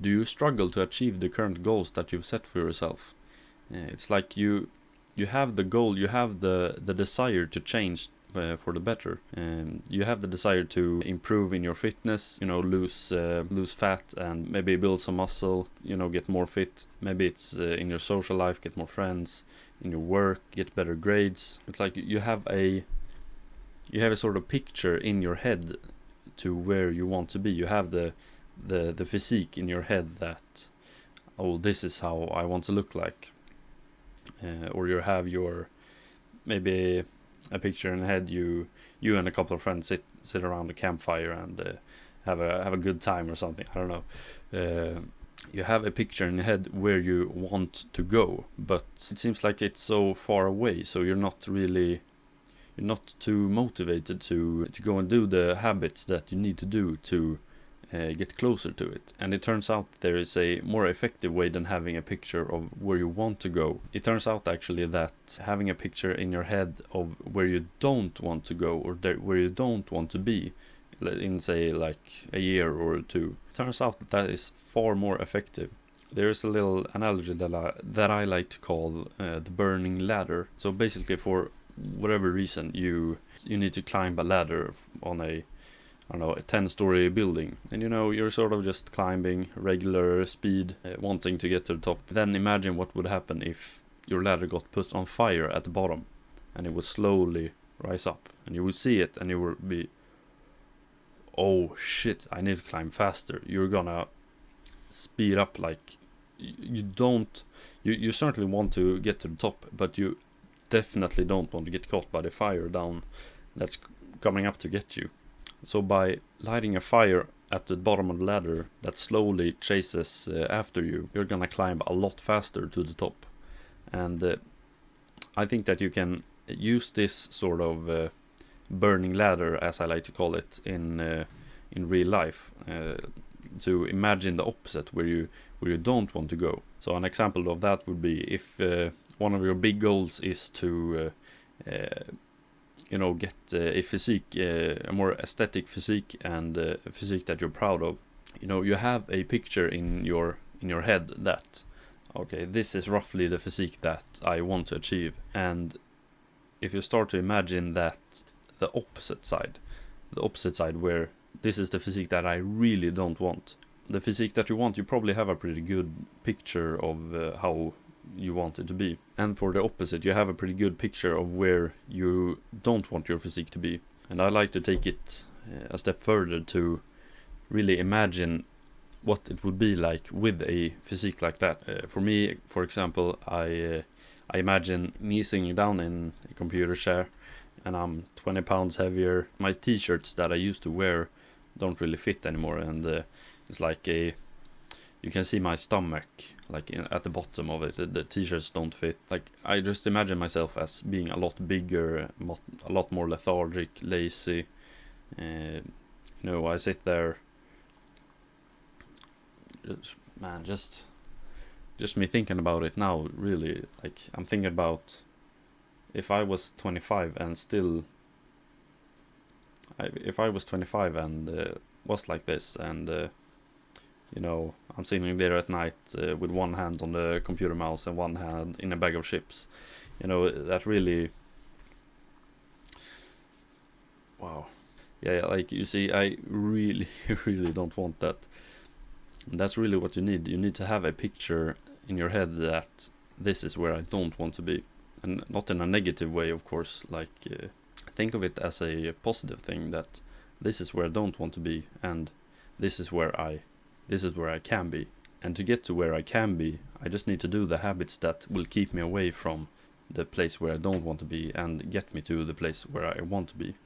Do you struggle to achieve the current goals that you've set for yourself? It's like you have the goal, you have the desire to change for the better. You have the desire to improve in your fitness, lose fat and maybe build some muscle, get more fit. Maybe it's in your social life, get more friends, in your work, get better grades. It's like you have a sort of picture in your head to where you want to be. You have the physique in your head that, oh, this is how I want to look like. Or you have maybe a picture in the head, you and a couple of friends sit around a campfire and have a good time or something. I don't know. You have a picture in your head where you want to go, but it seems like it's so far away, so you're not too motivated to go and do the habits that you need to do to get closer to it. And it turns out there is a more effective way than having a picture of where you want to go. It turns out actually that having a picture in your head of where you don't want to go, or where you don't want to be in, say, like a year or two, turns out that is far more effective. There is a little analogy that I like to call the burning ladder. So basically, for whatever reason, you need to climb a ladder on a 10-story building, and you're sort of just climbing regular speed, wanting to get to the top. Then imagine what would happen if your ladder got put on fire at the bottom, and it would slowly rise up, and you would see it, and you would be, oh shit, I need to climb faster. You're gonna speed up. Like you certainly want to get to the top, but you definitely don't want to get caught by the fire down that's coming up to get you. So by lighting a fire at the bottom of the ladder that slowly chases after you, you're gonna climb a lot faster to the top. And I think that you can use this sort of burning ladder, as I like to call it, in real life, to imagine the opposite, where you don't want to go. So an example of that would be if one of your big goals is to get a physique, a more aesthetic physique, and a physique that you're proud of. You have a picture in your head that, okay, this is roughly the physique that I want to achieve. And if you start to imagine that the opposite side where this is the physique that I really don't want. The physique that you want, you probably have a pretty good picture of how you want it to be. And for the opposite, you have a pretty good picture of where you don't want your physique to be. And I like to take it a step further to really imagine what it would be like with a physique like that. For me, for example, I imagine me sitting down in a computer chair, and I'm 20 pounds heavier. My t-shirts that I used to wear don't really fit anymore, and it's like you can see my stomach at the bottom of it. The t-shirts don't fit. Like, I just imagine myself as being a lot bigger, a lot more lethargic, lazy. I sit there, just me thinking about it now, really, like, I'm thinking about if I was 25 and was like this, and I'm sitting there at night with one hand on the computer mouse and one hand in a bag of chips. That really, wow. Yeah, like, you see, I really, really don't want that. And that's really what you need. You need to have a picture in your head that this is where I don't want to be. And not in a negative way, of course. Like, think of it as a positive thing, that this is where I don't want to be, and this is where I can be. And to get to where I can be, I just need to do the habits that will keep me away from the place where I don't want to be and get me to the place where I want to be.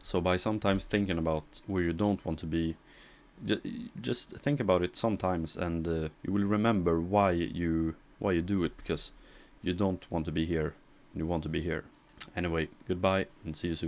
So by sometimes thinking about where you don't want to be, just think about it sometimes, and you will remember why you do it, because you don't want to be here, you want to be here. Anyway, goodbye and see you soon.